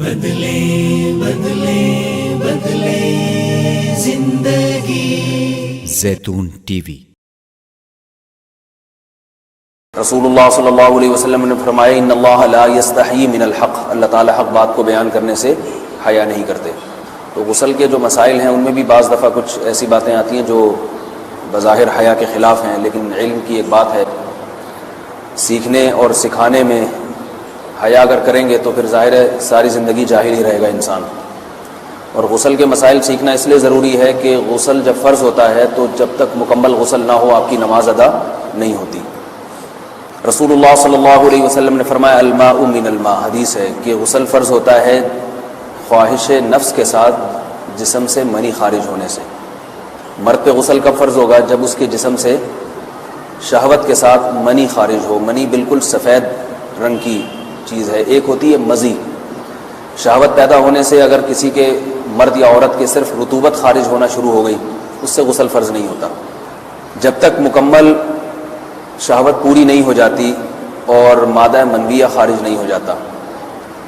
بدلے بدلے بدلے زندگی زیتون ٹی وی۔ رسول اللہ صلی اللہ علیہ وسلم نے فرمایا ان اللہ لا یستحیی من الحق، اللہ تعالی حق بات کو بیان کرنے سے حیا نہیں کرتے۔ تو غسل کے جو مسائل ہیں ان میں بھی بعض دفعہ کچھ ایسی باتیں آتی ہیں جو بظاہر حیا کے خلاف ہیں، لیکن علم کی ایک بات ہے، سیکھنے اور سکھانے میں حیا اگر کریں گے تو پھر ظاہر ہے ساری زندگی جاہل ہی رہے گا انسان۔ اور غسل کے مسائل سیکھنا اس لیے ضروری ہے کہ غسل جب فرض ہوتا ہے تو جب تک مکمل غسل نہ ہو آپ کی نماز ادا نہیں ہوتی۔ رسول اللہ صلی اللہ علیہ وسلم نے فرمایا الماء من الماء، حدیث ہے کہ غسل فرض ہوتا ہے خواہش نفس کے ساتھ جسم سے منی خارج ہونے سے۔ مرد پہ غسل کب فرض ہوگا؟ جب اس کے جسم سے شہوت کے ساتھ منی خارج ہو۔ منی بالکل سفید رنگ کی چیز ہے، ایک ہوتی ہے مزی۔ شہوت پیدا ہونے سے اگر کسی کے مرد یا عورت کے صرف رطوبت خارج ہونا شروع ہو گئی اس سے غسل فرض نہیں ہوتا۔ جب تک مکمل شہوت پوری نہیں ہو جاتی اور مادہ منویہ خارج نہیں ہو جاتا،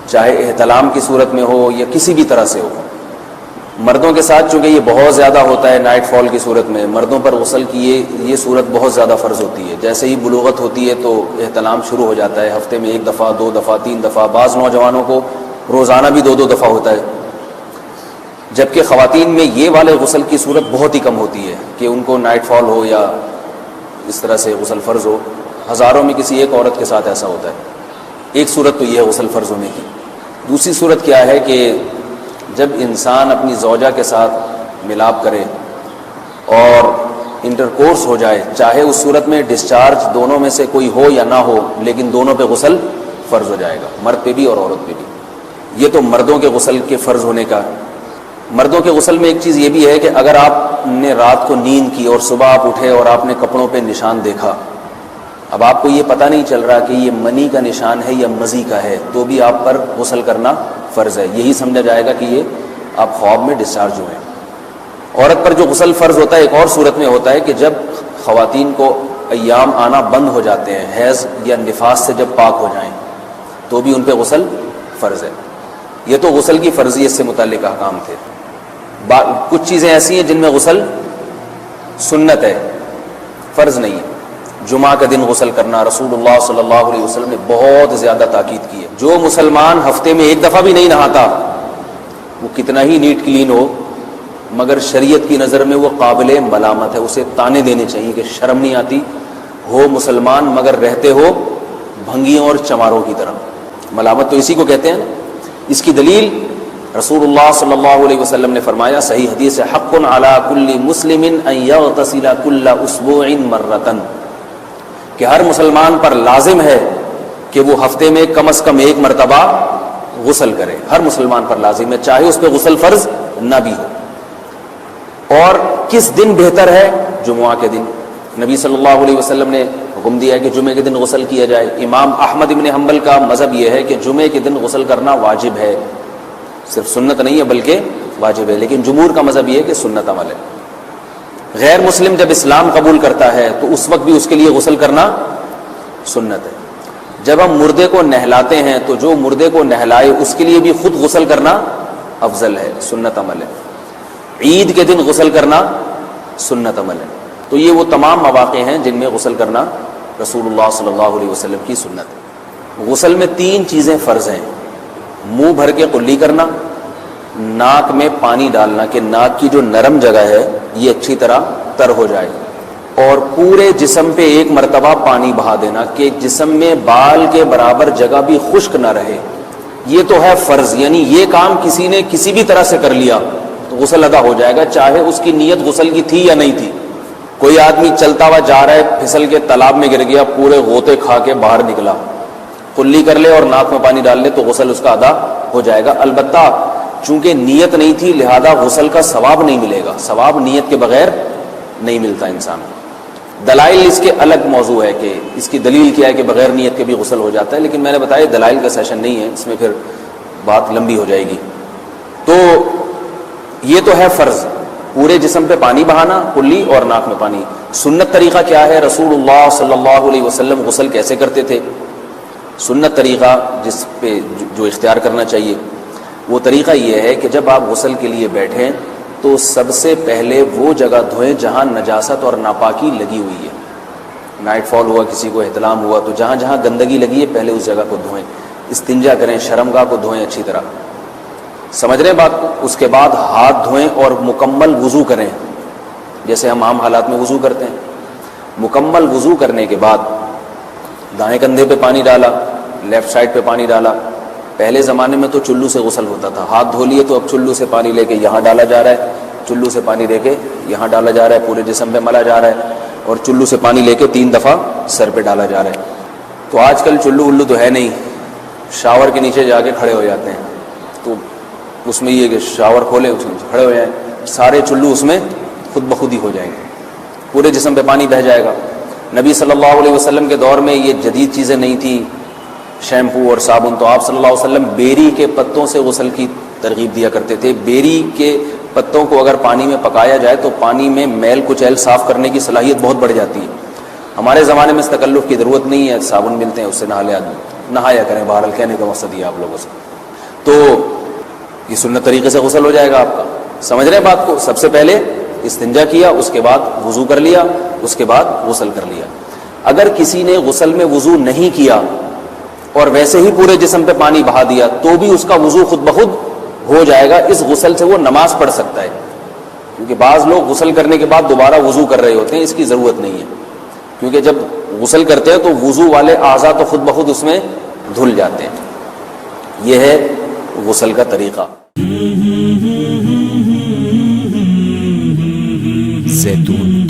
چاہے احتلام کی صورت میں ہو یا کسی بھی طرح سے ہو۔ مردوں کے ساتھ چونکہ یہ بہت زیادہ ہوتا ہے نائٹ فال کی صورت میں، مردوں پر غسل کی یہ صورت بہت زیادہ فرض ہوتی ہے۔ جیسے ہی بلوغت ہوتی ہے تو احتلام شروع ہو جاتا ہے، ہفتے میں 1 دفعہ 2 دفعہ 3 دفعہ، بعض نوجوانوں کو روزانہ بھی 2 دفعہ ہوتا ہے، جبکہ خواتین میں یہ والے غسل کی صورت بہت ہی کم ہوتی ہے کہ ان کو نائٹ فال ہو یا اس طرح سے غسل فرض ہو۔ ہزاروں میں کسی ایک عورت کے ساتھ ایسا ہوتا ہے۔ ایک صورت تو یہ ہے غسل فرض ہونے کی۔ دوسری صورت کیا ہے کہ جب انسان اپنی زوجہ کے ساتھ ملاپ کرے اور انٹرکورس ہو جائے، چاہے اس صورت میں ڈسچارج دونوں میں سے کوئی ہو یا نہ ہو، لیکن دونوں پہ غسل فرض ہو جائے گا، مرد پہ بھی اور عورت پہ بھی۔ یہ تو مردوں کے غسل کے فرض ہونے کا۔ مردوں کے غسل میں ایک چیز یہ بھی ہے کہ اگر آپ نے رات کو نیند کی اور صبح آپ اٹھے اور آپ نے کپڑوں پہ نشان دیکھا، اب آپ کو یہ پتہ نہیں چل رہا کہ یہ منی کا نشان ہے یا مزی کا ہے، تو بھی آپ پر غسل کرنا فرض ہے۔ یہی سمجھا جائے گا کہ یہ آپ خواب میں ڈسچارج ہوئے۔ عورت پر جو غسل فرض ہوتا ہے ایک اور صورت میں ہوتا ہے کہ جب خواتین کو ایام آنا بند ہو جاتے ہیں، حیض یا نفاس سے جب پاک ہو جائیں تو بھی ان پہ غسل فرض ہے۔ یہ تو غسل کی فرضیت سے متعلق احکام تھے۔ کچھ چیزیں ایسی ہیں جن میں غسل سنت ہے، فرض نہیں ہے۔ جمعہ کا دن غسل کرنا، رسول اللہ صلی اللہ علیہ وسلم نے بہت زیادہ تاکید کی ہے۔ جو مسلمان ہفتے میں 1 دفعہ بھی نہیں نہاتا، وہ کتنا ہی نیٹ کلین ہو، مگر شریعت کی نظر میں وہ قابل ملامت ہے، اسے تانے دینے چاہیے کہ شرم نہیں آتی، ہو مسلمان مگر رہتے ہو بھنگیوں اور چماروں کی طرح۔ ملامت تو اسی کو کہتے ہیں نا۔ اس کی دلیل رسول اللہ صلی اللہ علیہ وسلم نے فرمایا، صحیح حدیث ہے، حق علی کل مسلم ان یغتسل کل اسبوع مرۃ، کہ ہر مسلمان پر لازم ہے کہ وہ ہفتے میں کم از کم 1 مرتبہ غسل کرے۔ ہر مسلمان پر لازم ہے، چاہے اس پہ غسل فرض نہ بھی ہو۔ اور کس دن بہتر ہے؟ جمعہ کے دن۔ نبی صلی اللہ علیہ وسلم نے حکم دیا ہے کہ جمعے کے دن غسل کیا جائے۔ امام احمد بن حنبل کا مذہب یہ ہے کہ جمعے کے دن غسل کرنا واجب ہے، صرف سنت نہیں ہے بلکہ واجب ہے، لیکن جمہور کا مذہب یہ ہے کہ سنت عمل ہے۔ غیر مسلم جب اسلام قبول کرتا ہے تو اس وقت بھی اس کے لیے غسل کرنا سنت ہے۔ جب ہم مردے کو نہلاتے ہیں تو جو مردے کو نہلائے اس کے لیے بھی خود غسل کرنا افضل ہے، سنت عمل ہے۔ عید کے دن غسل کرنا سنت عمل ہے۔ تو یہ وہ تمام مواقع ہیں جن میں غسل کرنا رسول اللہ صلی اللہ علیہ وسلم کی سنت ہے۔ غسل میں 3 چیزیں فرض ہیں: منہ بھر کے قلی کرنا، ناک میں پانی ڈالنا کہ ناک کی جو نرم جگہ ہے یہ اچھی طرح تر ہو جائے، اور پورے جسم پہ 1 مرتبہ پانی بہا دینا کہ جسم میں بال کے برابر جگہ بھی خشک نہ رہے۔ یہ تو ہے فرض، یعنی یہ کام کسی نے کسی بھی طرح سے کر لیا تو غسل ادا ہو جائے گا، چاہے اس کی نیت غسل کی تھی یا نہیں تھی۔ کوئی آدمی چلتا ہوا جا رہا ہے، پھسل کے تالاب میں گر گیا، پورے غوطے کھا کے باہر نکلا، قلی کر لے اور ناک میں پانی ڈال لے تو غسل اس کا ادا ہو جائے گا۔ البتہ چونکہ نیت نہیں تھی لہذا غسل کا ثواب نہیں ملے گا، ثواب نیت کے بغیر نہیں ملتا انسان کو۔ دلائل اس کے الگ موضوع ہے کہ اس کی دلیل کیا ہے کہ بغیر نیت کے بھی غسل ہو جاتا ہے، لیکن میں نے بتایا دلائل کا سیشن نہیں ہے، اس میں پھر بات لمبی ہو جائے گی۔ تو یہ تو ہے فرض، پورے جسم پہ پانی بہانا، کلی اور ناک میں پانی۔ سنت طریقہ کیا ہے؟ رسول اللہ صلی اللہ علیہ وسلم غسل کیسے کرتے تھے؟ سنت طریقہ جس پہ جو اختیار کرنا چاہیے، وہ طریقہ یہ ہے کہ جب آپ غسل کے لیے بیٹھیں تو سب سے پہلے وہ جگہ دھوئیں جہاں نجاست اور ناپاکی لگی ہوئی ہے. نائٹ فال ہوا، کسی کو احتلام ہوا، تو جہاں جہاں گندگی لگی ہے پہلے اس جگہ کو دھوئیں. استنجا کریں، شرمگاہ کو دھوئیں اچھی طرح. سمجھ رہے ہیں بات کو؟ اس کے بعد ہاتھ دھوئیں اور مکمل وضو کریں جیسے ہم عام حالات میں وضو کرتے ہیں. مکمل وضو کرنے کے بعد دائیں کندھے پہ پانی ڈالا، لیفٹ سائڈ پہ پانی ڈالا. پہلے زمانے میں تو چلو سے غسل ہوتا تھا، ہاتھ دھو لیے تو اب چلو سے پانی لے کے یہاں ڈالا جا رہا ہے، چلو سے پانی لے کے یہاں ڈالا جا رہا ہے، پورے جسم پہ ملا جا رہا ہے، اور چلو سے پانی لے کے 3 دفعہ سر پہ ڈالا جا رہا ہے. تو آج کل چلو ولو تو ہے نہیں، شاور کے نیچے جا کے کھڑے ہو جاتے ہیں. تو اس میں یہ کہ شاور کھولے، اس میں کھڑے ہو جائیں، سارے چلو اس میں خود بخود ہی ہو جائیں گے، پورے جسم پہ پانی بہہ جائے گا. نبی صلی اللہ علیہ وسلم کے دور میں یہ جدید چیزیں نہیں تھیں، شیمپو اور صابن. تو آپ صلی اللہ علیہ وسلم بیری کے پتوں سے غسل کی ترغیب دیا کرتے تھے. بیری کے پتوں کو اگر پانی میں پکایا جائے تو پانی میں میل کچیل صاف کرنے کی صلاحیت بہت بڑھ جاتی ہے. ہمارے زمانے میں اس تکلف کی ضرورت نہیں ہے، صابن ملتے ہیں، اس سے نہا لے آدمی، نہایا کریں. بہرحال کہنے کا مقصد یہ آپ لوگوں سے تو یہ سنت طریقے سے غسل ہو جائے گا آپ کا. سمجھ رہے ہیں بات کو؟ سب سے پہلے استنجا کیا، اس کے بعد وضو کر لیا، اس کے بعد غسل کر لیا. اگر کسی نے غسل میں وضو نہیں کیا اور ویسے ہی پورے جسم پہ پانی بہا دیا تو بھی اس کا وضو خود بخود ہو جائے گا. اس غسل سے وہ نماز پڑھ سکتا ہے، کیونکہ بعض لوگ غسل کرنے کے بعد دوبارہ وضو کر رہے ہوتے ہیں. اس کی ضرورت نہیں ہے، کیونکہ جب غسل کرتے ہیں تو وضو والے اعضاء تو خود بخود اس میں دھل جاتے ہیں. یہ ہے غسل کا طریقہ. زیتون